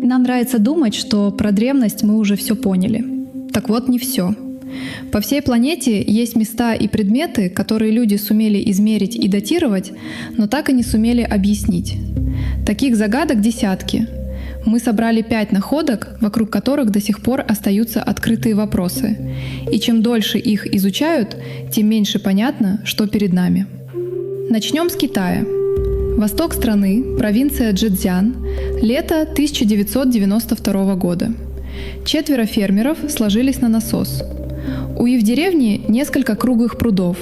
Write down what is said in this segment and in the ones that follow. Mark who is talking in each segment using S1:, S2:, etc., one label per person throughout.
S1: Нам нравится думать, что про древность мы уже все поняли. Так вот, не все. По всей планете есть места и предметы, которые люди сумели измерить и датировать, но так и не сумели объяснить. Таких загадок десятки. Мы собрали 5 находок, вокруг которых до сих пор остаются открытые вопросы. И чем дольше их изучают, тем меньше понятно, что перед нами. Начнем с Китая. Восток страны, провинция Чжэцзян, лето 1992 года. 4 фермеров сложились на насос. У их деревни несколько круглых прудов,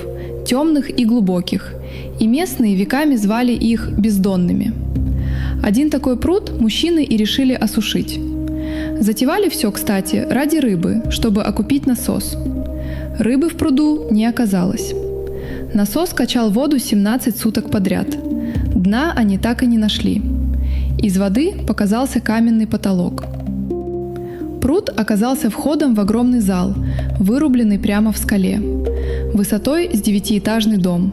S1: темных и глубоких, и местные веками звали их бездонными. Один такой пруд мужчины и решили осушить. Затевали все, кстати, ради рыбы, чтобы окупить насос. Рыбы в пруду не оказалось. Насос качал воду 17 суток подряд. Дна они так и не нашли. Из воды показался каменный потолок. Пруд оказался входом в огромный зал, вырубленный прямо в скале, высотой с 9-этажный дом.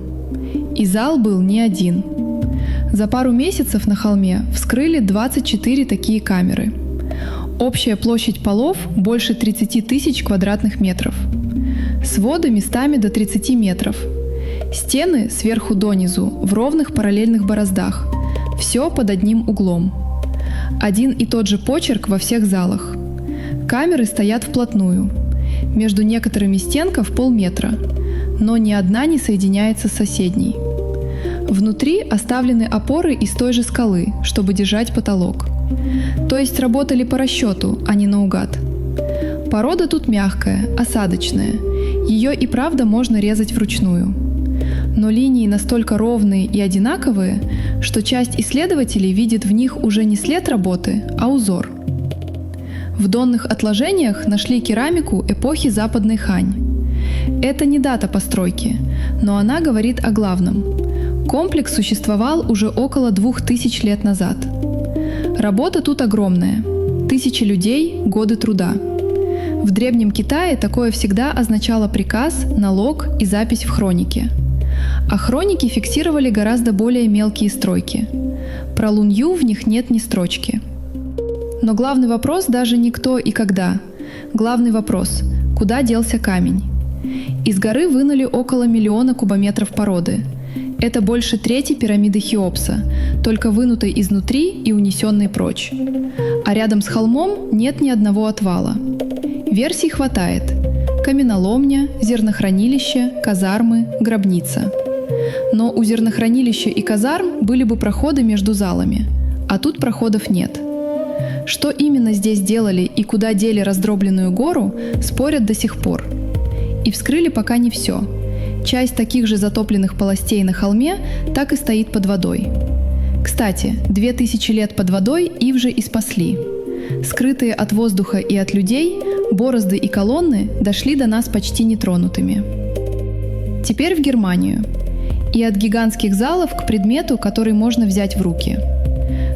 S1: И зал был не один. За пару месяцев на холме вскрыли 24 такие камеры. Общая площадь полов больше 30 тысяч квадратных метров. Своды местами до 30 метров. Стены сверху донизу в ровных параллельных бороздах. Все под одним углом. Один и тот же почерк во всех залах. Камеры стоят вплотную. Между некоторыми стенков полметра, но ни одна не соединяется с соседней. Внутри оставлены опоры из той же скалы, чтобы держать потолок. То есть работали по расчету, а не наугад. Порода тут мягкая, осадочная. Ее и правда можно резать вручную. Но линии настолько ровные и одинаковые, что часть исследователей видит в них уже не след работы, а узор. В донных отложениях нашли керамику эпохи Западной Хань. Это не дата постройки, но она говорит о главном. Комплекс существовал уже около 2000 лет назад. Работа тут огромная. 1000 людей, годы труда. В Древнем Китае такое всегда означало приказ, налог и запись в хронике. А хроники фиксировали гораздо более мелкие стройки. Про Лунью в них нет ни строчки. Но главный вопрос даже не кто и когда. Главный вопрос – куда делся камень? Из горы вынули около 1 миллиона кубометров породы. Это больше трети пирамиды Хеопса, только вынутой изнутри и унесенной прочь. А рядом с холмом нет ни одного отвала. Версий хватает. Каменоломня, зернохранилище, казармы, гробница. Но у зернохранилища и казарм были бы проходы между залами, а тут проходов нет. Что именно здесь делали и куда дели раздробленную гору, спорят до сих пор. И вскрыли пока не все. Часть таких же затопленных полостей на холме так и стоит под водой. Кстати, 2000 лет под водой их же и спасли. Скрытые от воздуха и от людей, борозды и колонны дошли до нас почти нетронутыми. Теперь в Германию. И от гигантских залов к предмету, который можно взять в руки.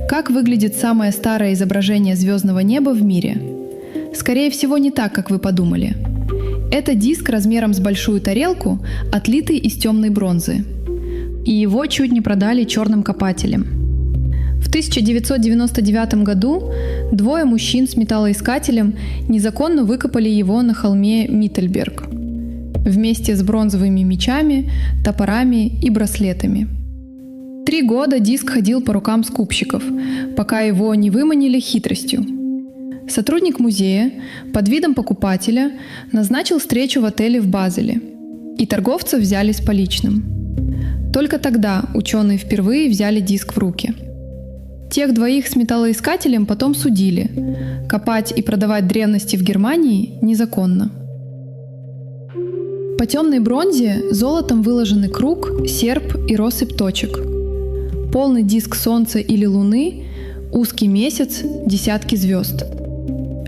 S1: Как выглядит самое старое изображение звездного неба в мире? Скорее всего, не так, как вы подумали. Это диск размером с большую тарелку, отлитый из темной бронзы. И его чуть не продали черным копателям. В 1999 году 2 мужчин с металлоискателем незаконно выкопали его на холме Миттельберг вместе с бронзовыми мечами, топорами и браслетами. 3 года диск ходил по рукам скупщиков, пока его не выманили хитростью. Сотрудник музея под видом покупателя назначил встречу в отеле в Базеле, и торговца взяли с поличным. Только тогда ученые впервые взяли диск в руки. Тех 2 с металлоискателем потом судили. Копать и продавать древности в Германии незаконно. По темной бронзе золотом выложены круг, серп и россыпь точек. Полный диск Солнца или Луны, узкий месяц, десятки звезд.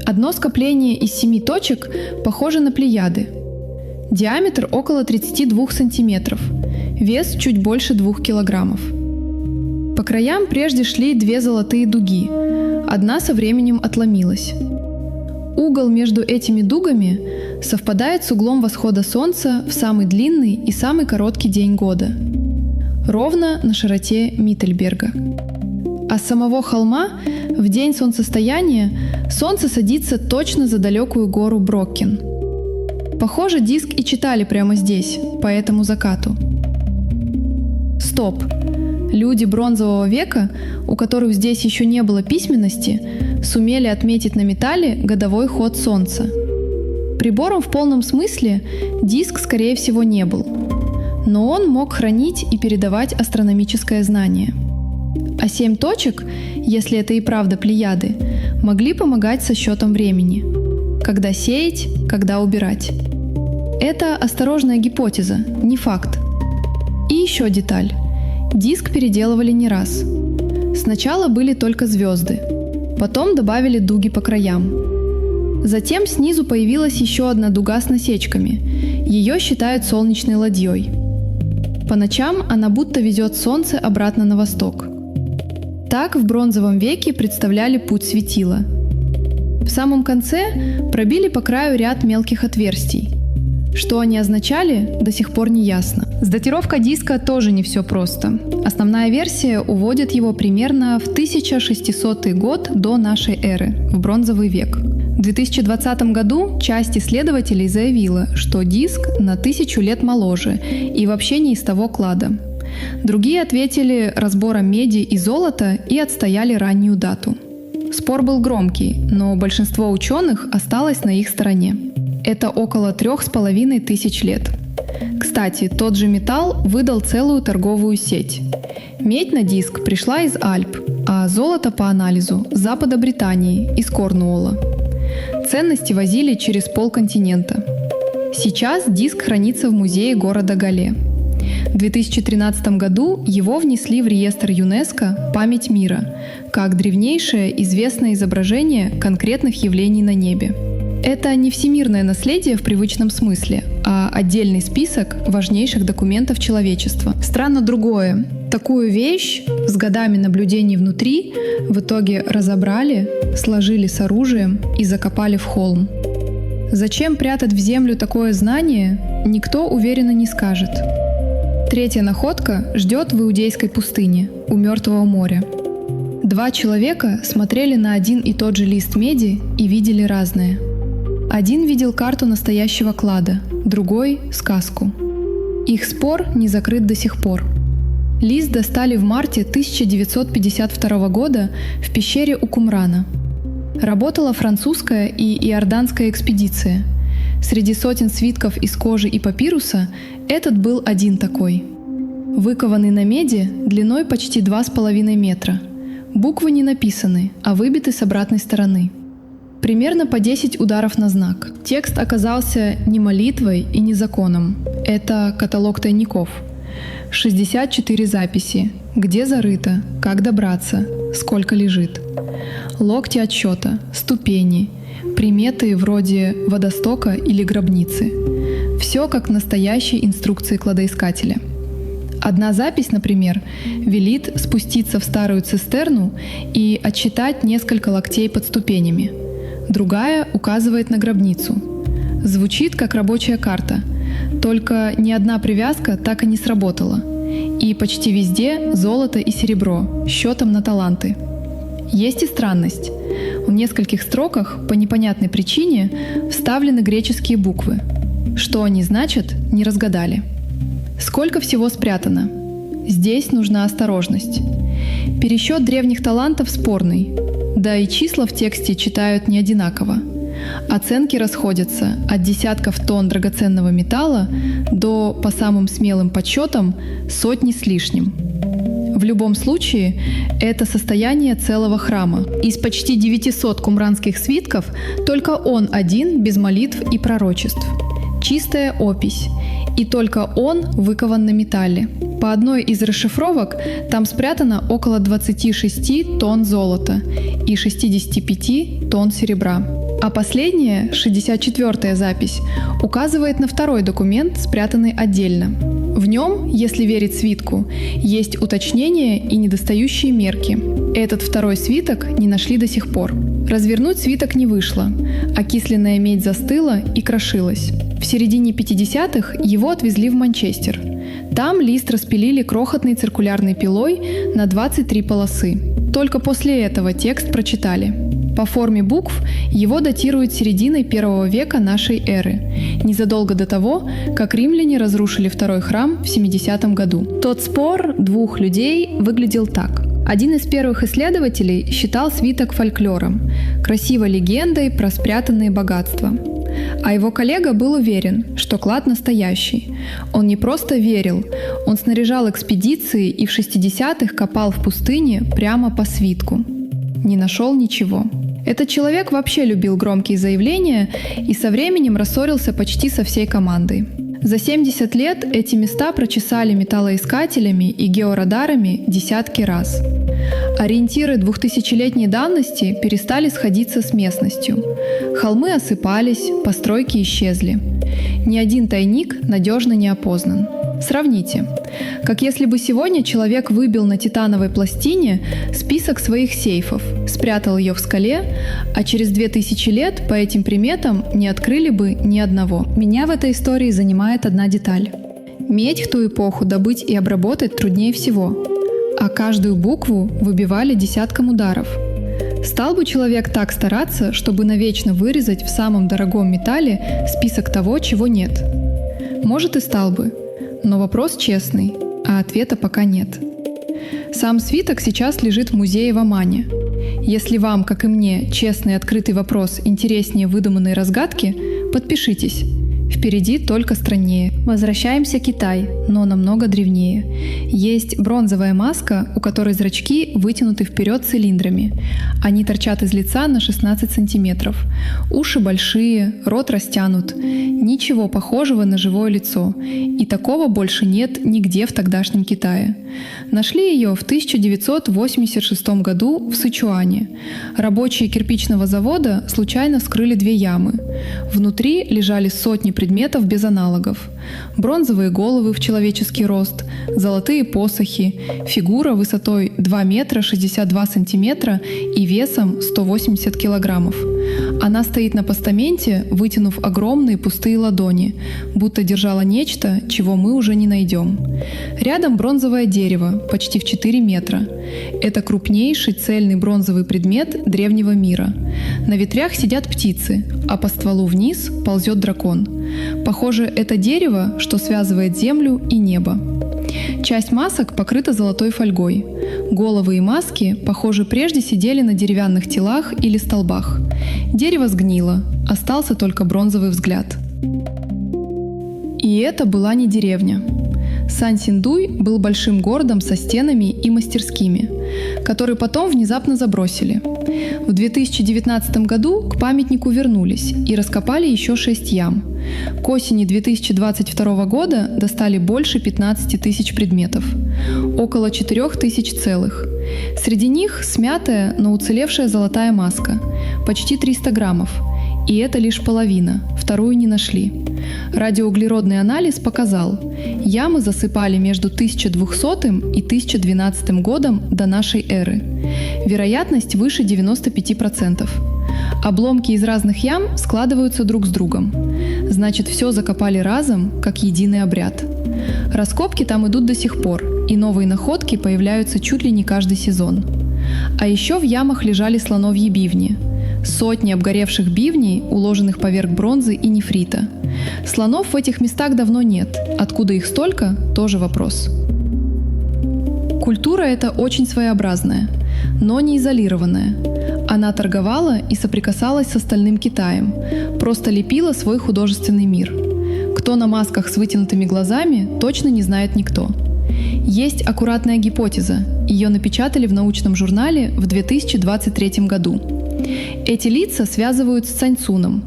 S1: Одно скопление из 7 точек похоже на Плеяды. Диаметр около 32 сантиметров, вес чуть больше 2 килограммов. По краям прежде шли 2 золотые дуги, одна со временем отломилась. Угол между этими дугами совпадает с углом восхода Солнца в самый длинный и самый короткий день года. Ровно на широте Миттельберга. А с самого холма В день солнцестояния солнце садится точно за далекую гору Броккен. Похоже, диск и читали прямо здесь, по этому закату. Стоп! Люди бронзового века, у которых здесь еще не было письменности, сумели отметить на металле годовой ход Солнца. Прибором в полном смысле диск, скорее всего, не был. Но он мог хранить и передавать астрономическое знание. А 7 точек, если это и правда Плеяды, могли помогать со счетом времени. Когда сеять, когда убирать. Это осторожная гипотеза, не факт. И еще деталь. Диск переделывали не раз. Сначала были только звезды, потом добавили дуги по краям. Затем снизу появилась еще одна дуга с насечками. Ее считают солнечной ладьей. По ночам она будто везет солнце обратно на восток. Так в бронзовом веке представляли путь светила. В самом конце пробили по краю ряд мелких отверстий. Что они означали, до сих пор не ясно. С датировкой диска тоже не все просто. Основная версия уводит его примерно в 1600 год до нашей эры, в бронзовый век. В 2020 году часть исследователей заявила, что диск на 1000 лет моложе и вообще не из того клада. Другие ответили разбором меди и золота и отстояли раннюю дату. Спор был громкий, но большинство ученых осталось на их стороне. Это около 3500 лет. Кстати, тот же металл выдал целую торговую сеть. Медь на диск пришла из Альп, а золото по анализу с запада Британии, из Корнуолла. Ценности возили через полконтинента. Сейчас диск хранится в музее города Гале. В 2013 году его внесли в реестр ЮНЕСКО «Память мира» как древнейшее известное изображение конкретных явлений на небе. Это не всемирное наследие в привычном смысле, а отдельный список важнейших документов человечества. Странно другое. Такую вещь с годами наблюдений внутри в итоге разобрали, сложили с оружием и закопали в холм. Зачем прятать в землю такое знание, никто уверенно не скажет. Третья находка ждет в Иудейской пустыне, у Мертвого моря. 2 человека смотрели на один и тот же лист меди и видели разное. Один видел карту настоящего клада, другой — сказку. Их спор не закрыт до сих пор. Лист достали в марте 1952 года в пещере у Кумрана. Работала французская и иорданская экспедиция. Среди сотен свитков из кожи и папируса этот был один такой. Выкованный на меди длиной почти 2,5 метра. Буквы не написаны, а выбиты с обратной стороны. Примерно по 10 ударов на знак. Текст оказался не молитвой и не законом. Это каталог тайников. 64 записи. Где зарыто, как добраться, сколько лежит. Локти отсчета, ступени, приметы вроде водостока или гробницы. Все как в настоящей инструкции кладоискателя. Одна запись, например, велит спуститься в старую цистерну и отсчитать несколько локтей под ступенями. Другая указывает на гробницу. Звучит как рабочая карта, только ни одна привязка так и не сработала. И почти везде золото и серебро, счетом на таланты. Есть и странность. В нескольких строках по непонятной причине вставлены греческие буквы. Что они значат, не разгадали. Сколько всего спрятано? Здесь нужна осторожность. Пересчет древних талантов спорный. Да и числа в тексте читают не одинаково. Оценки расходятся от десятков тонн драгоценного металла до, по самым смелым подсчетам, сотни с лишним. В любом случае, это состояние целого храма. Из почти 900 кумранских свитков только он один без молитв и пророчеств. Чистая опись. И только он выкован на металле. По одной из расшифровок там спрятано около 26 тонн золота и 65 тонн серебра. А последняя, 64-я запись, указывает на второй документ, спрятанный отдельно. В нем, если верить свитку, есть уточнения и недостающие мерки. Этот второй свиток не нашли до сих пор. Развернуть свиток не вышло, окисленная медь застыла и крошилась. В середине 50-х его отвезли в Манчестер. Там лист распилили крохотной циркулярной пилой на 23 полосы. Только после этого текст прочитали. По форме букв его датируют серединой 1 века нашей эры, незадолго до того, как римляне разрушили второй храм в 70 году. Тот спор двух людей выглядел так. Один из первых исследователей считал свиток фольклором, красивой легендой про спрятанные богатства. А его коллега был уверен, что клад настоящий. Он не просто верил, он снаряжал экспедиции и в 60-х копал в пустыне прямо по свитку. Не нашел ничего. Этот человек вообще любил громкие заявления и со временем рассорился почти со всей командой. За 70 лет эти места прочесали металлоискателями и георадарами десятки раз. Ориентиры 2000-летней давности перестали сходиться с местностью. Холмы осыпались, постройки исчезли. Ни один тайник надежно не опознан. Сравните. Как если бы сегодня человек выбил на титановой пластине список своих сейфов, спрятал ее в скале, а через 2000 лет по этим приметам не открыли бы ни одного. Меня в этой истории занимает одна деталь. Медь в ту эпоху добыть и обработать труднее всего, а каждую букву выбивали десятком ударов. Стал бы человек так стараться, чтобы навечно вырезать в самом дорогом металле список того, чего нет? Может, и стал бы. Но вопрос честный, а ответа пока нет. Сам свиток сейчас лежит в музее в Омане. Если вам, как и мне, честный и открытый вопрос интереснее выдуманной разгадки, подпишитесь. Впереди только страннее. Возвращаемся в Китай, но намного древнее. Есть бронзовая маска, у которой зрачки вытянуты вперед цилиндрами. Они торчат из лица на 16 сантиметров. Уши большие, рот растянут. Ничего похожего на живое лицо. И такого больше нет нигде в тогдашнем Китае. Нашли ее в 1986 году в Сычуане. Рабочие кирпичного завода случайно вскрыли 2 ямы. Внутри лежали сотни предметов без аналогов. Бронзовые головы в человеческий рост, золотые посохи, фигура высотой 2 метра 62 сантиметра и весом 180 килограммов. Она стоит на постаменте, вытянув огромные пустые ладони, будто держала нечто, чего мы уже не найдем. Рядом бронзовое дерево, почти в 4 метра. Это крупнейший цельный бронзовый предмет древнего мира. На ветвях сидят птицы, а по стволу вниз ползет дракон. Похоже, это дерево, что связывает землю и небо. Часть масок покрыта золотой фольгой. Головы и маски, похоже, прежде сидели на деревянных телах или столбах. Дерево сгнило, остался только бронзовый взгляд. И это была не деревня. Сан-Синьдуй был большим городом со стенами и мастерскими, который потом внезапно забросили. В 2019 году к памятнику вернулись и раскопали еще 6 ям. К осени 2022 года достали больше 15 тысяч предметов. Около 4 тысяч целых. Среди них смятая, но уцелевшая золотая маска. Почти 300 граммов. И это лишь половина, вторую не нашли. Радиоуглеродный анализ показал, ямы засыпали между 1200 и 1012 годом до нашей эры. Вероятность выше 95%. Обломки из разных ям складываются друг с другом. Значит, все закопали разом, как единый обряд. Раскопки там идут до сих пор, и новые находки появляются чуть ли не каждый сезон. А еще в ямах лежали слоновьи бивни. Сотни обгоревших бивней, уложенных поверх бронзы и нефрита. Слонов в этих местах давно нет. Откуда их столько – тоже вопрос. Культура эта очень своеобразная, но не изолированная. Она торговала и соприкасалась с остальным Китаем, просто лепила свой художественный мир. Кто на масках с вытянутыми глазами, точно не знает никто. Есть аккуратная гипотеза, ее напечатали в научном журнале в 2023 году. Эти лица связывают с Цаньцуном,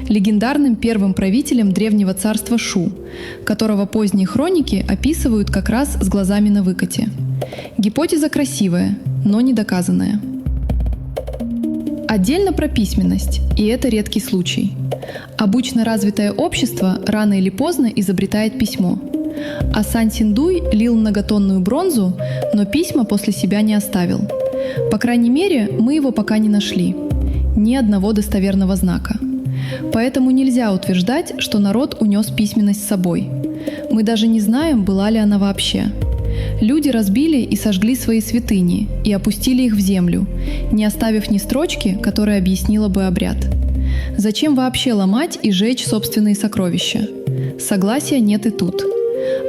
S1: легендарным первым правителем древнего царства Шу, которого поздние хроники описывают как раз с глазами на выкате. Гипотеза красивая, но не доказанная. Отдельно про письменность, и это редкий случай. Обычно развитое общество рано или поздно изобретает письмо. А Сан-Синьдуй лил многотонную бронзу, но письма после себя не оставил. По крайней мере, мы его пока не нашли. Ни одного достоверного знака. Поэтому нельзя утверждать, что народ унес письменность с собой. Мы даже не знаем, была ли она вообще. Люди разбили и сожгли свои святыни и опустили их в землю, не оставив ни строчки, которая объяснила бы обряд. Зачем вообще ломать и жечь собственные сокровища? Согласия нет и тут.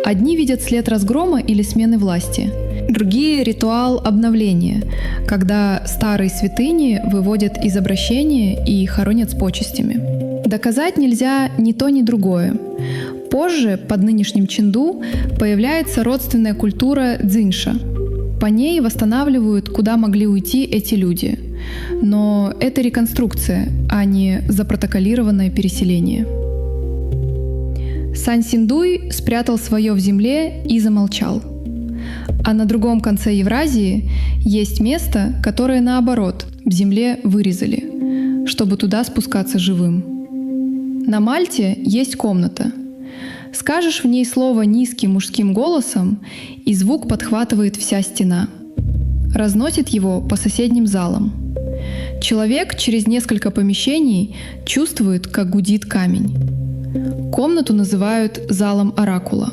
S1: Одни видят след разгрома или смены власти, другие — ритуал обновления, когда старые святыни выводят из обращения и хоронят с почестями. Доказать нельзя ни то, ни другое. Позже, под нынешним чинду, появляется родственная культура дзинша. По ней восстанавливают, куда могли уйти эти люди. Но это реконструкция, а не запротоколированное переселение. Сан Синдуй спрятал свое в земле и замолчал. А на другом конце Евразии есть место, которое, наоборот, в земле вырезали, чтобы туда спускаться живым. На Мальте есть комната. Скажешь в ней слово низким мужским голосом, и звук подхватывает вся стена. Разносит его по соседним залам. Человек через несколько помещений чувствует, как гудит камень. Комнату называют залом оракула.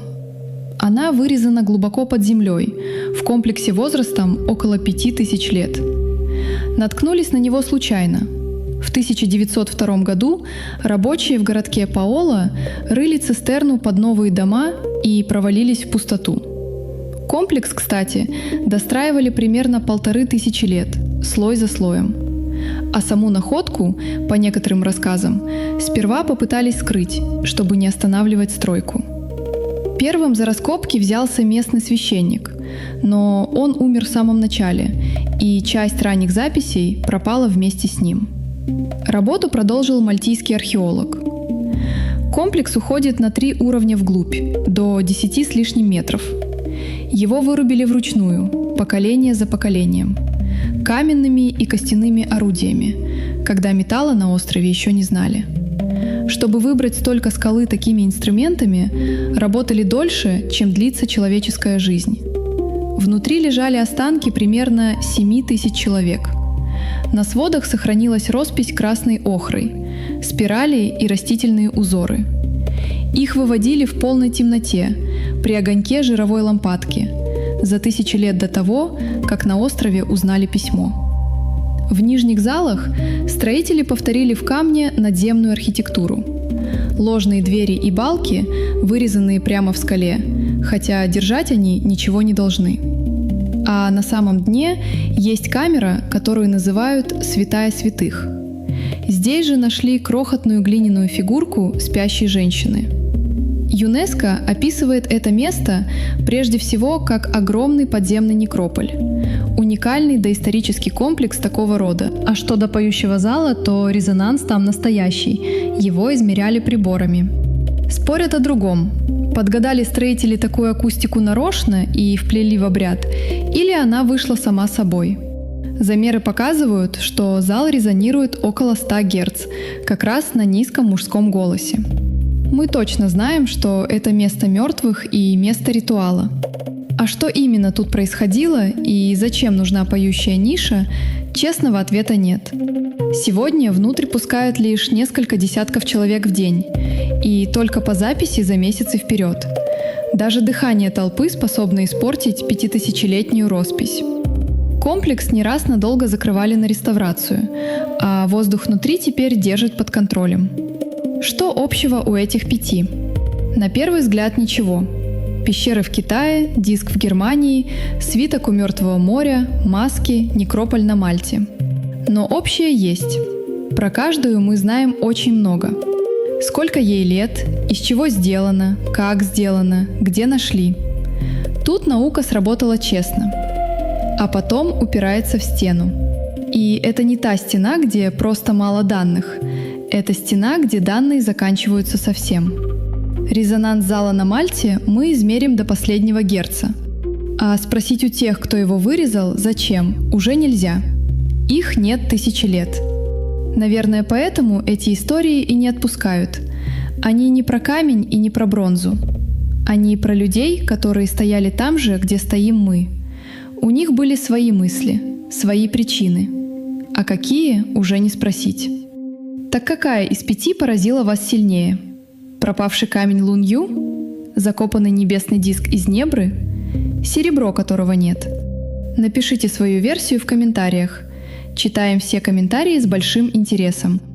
S1: Она вырезана глубоко под землей, в комплексе возрастом около 5000 лет. Наткнулись на него случайно. В 1902 году рабочие в городке Паоло рыли цистерну под новые дома и провалились в пустоту. Комплекс, кстати, достраивали примерно 1500 лет, слой за слоем. А саму находку, по некоторым рассказам, сперва попытались скрыть, чтобы не останавливать стройку. Первым за раскопки взялся местный священник, но он умер в самом начале, и часть ранних записей пропала вместе с ним. Работу продолжил мальтийский археолог. Комплекс уходит на 3 уровня вглубь, до 10 с лишним метров. Его вырубили вручную, поколение за поколением, каменными и костяными орудиями, когда металла на острове еще не знали. Чтобы выбрать столько скалы такими инструментами, работали дольше, чем длится человеческая жизнь. Внутри лежали останки примерно 7000 человек. На сводах сохранилась роспись красной охрой, спирали и растительные узоры. Их выводили в полной темноте, при огоньке жировой лампадки, за 1000 лет до того, как на острове узнали письмо. В нижних залах строители повторили в камне надземную архитектуру. Ложные двери и балки, вырезанные прямо в скале, хотя держать они ничего не должны. А на самом дне есть камера, которую называют «Святая святых». Здесь же нашли крохотную глиняную фигурку спящей женщины. ЮНЕСКО описывает это место прежде всего как огромный подземный некрополь. Уникальный доисторический комплекс такого рода. А что до поющего зала, то резонанс там настоящий. Его измеряли приборами. Спорят о другом. Подгадали строители такую акустику нарочно и вплели в обряд, или она вышла сама собой. Замеры показывают, что зал резонирует около 100 Гц, как раз на низком мужском голосе. Мы точно знаем, что это место мертвых и место ритуала. А что именно тут происходило и зачем нужна поющая ниша, честного ответа нет. Сегодня внутрь пускают лишь несколько десятков человек в день, и только по записи за месяцы вперед. Даже дыхание толпы способно испортить 5000-летнюю роспись. Комплекс не раз надолго закрывали на реставрацию, а воздух внутри теперь держит под контролем. Что общего у этих 5? На первый взгляд ничего. Пещеры в Китае, диск в Германии, свиток у Мертвого моря, маски, некрополь на Мальте. Но общее есть. Про каждую мы знаем очень много. Сколько ей лет, из чего сделано, как сделано, где нашли. Тут наука сработала честно. А потом упирается в стену. И это не та стена, где просто мало данных. Это стена, где данные заканчиваются совсем. Резонанс зала на Мальте мы измерим до последнего герца. А спросить у тех, кто его вырезал, зачем, уже нельзя. Их нет 1000 лет. Наверное, поэтому эти истории и не отпускают. Они не про камень и не про бронзу. Они про людей, которые стояли там же, где стоим мы. У них были свои мысли, свои причины. А какие, уже не спросить. Так какая из 5 поразила вас сильнее? Пропавший камень Лунью? Закопанный небесный диск из Небры? Серебро, которого нет. Напишите свою версию в комментариях. Читаем все комментарии с большим интересом.